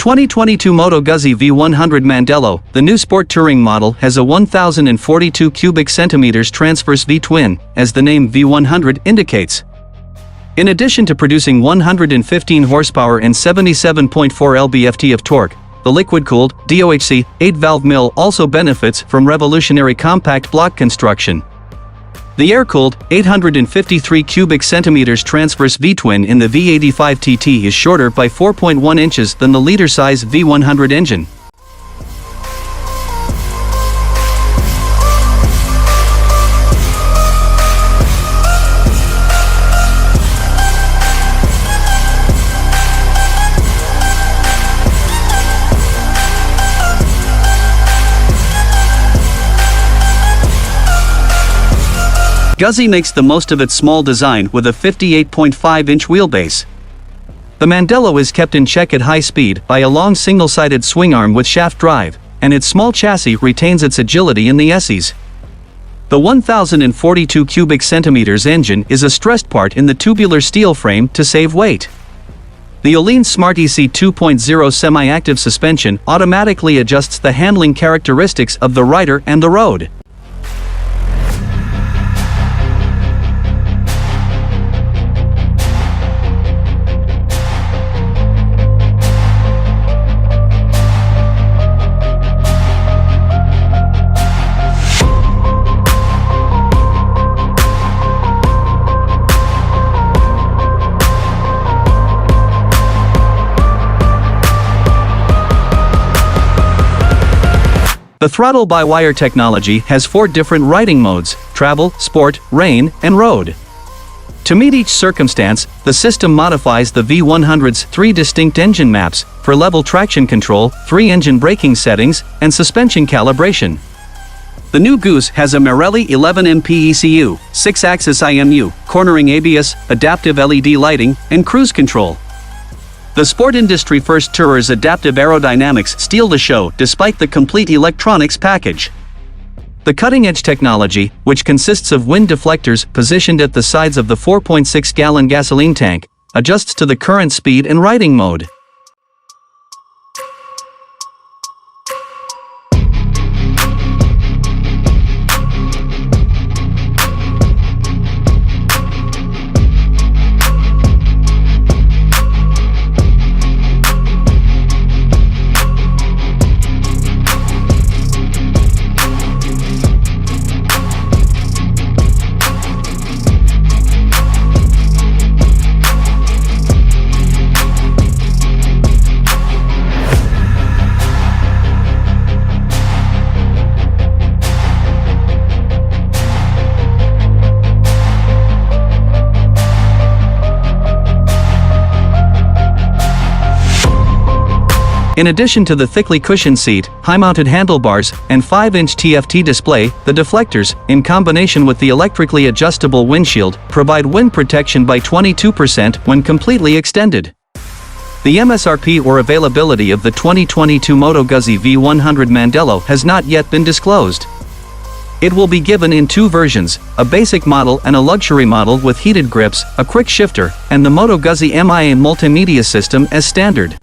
2022 MOTO GUZZI V100 MANDELLO, the new sport touring model, has a 1042 cubic centimeters transverse V-twin, as the name V100 indicates. In addition to producing 115 horsepower and 77.4 lb-ft of torque, the liquid-cooled, DOHC, 8-valve mill also benefits from revolutionary compact block construction. The air-cooled, 853 cubic centimeters transverse V-twin in the V85 TT is shorter by 4.1 inches than the liter-size V100 engine. GUZZI makes the most of its small design with a 58.5-inch wheelbase. The Mandello is kept in check at high speed by a long single-sided swing arm with shaft drive, and its small chassis retains its agility in the SEs. The 1042 cubic centimeters engine is a stressed part in the tubular steel frame to save weight. The Öhlins Smart EC 2.0 semi-active suspension automatically adjusts the handling characteristics of the rider and the road. The throttle-by-wire technology has 4 different riding modes: travel, sport, rain, and road. To meet each circumstance, the system modifies the V100's 3 distinct engine maps for level traction control, 3 engine braking settings, and suspension calibration. The new Guzzi has a Marelli 11MP ECU, 6-axis IMU, cornering ABS, adaptive LED lighting, and cruise control. The sport industry-first Tourer's adaptive aerodynamics steal the show despite the complete electronics package. The cutting-edge technology, which consists of wind deflectors positioned at the sides of the 4.6-gallon gasoline tank, adjusts to the current speed and riding mode. In addition to the thickly cushioned seat, high-mounted handlebars, and 5-inch TFT display, the deflectors, in combination with the electrically adjustable windshield, provide wind protection by 22% when completely extended. The MSRP or availability of the 2022 MOTO GUZZI V100 MANDELLO has not yet been disclosed. It will be given in 2 versions, a basic model and a luxury model with heated grips, a quick shifter, and the MOTO GUZZI MIA multimedia system as standard.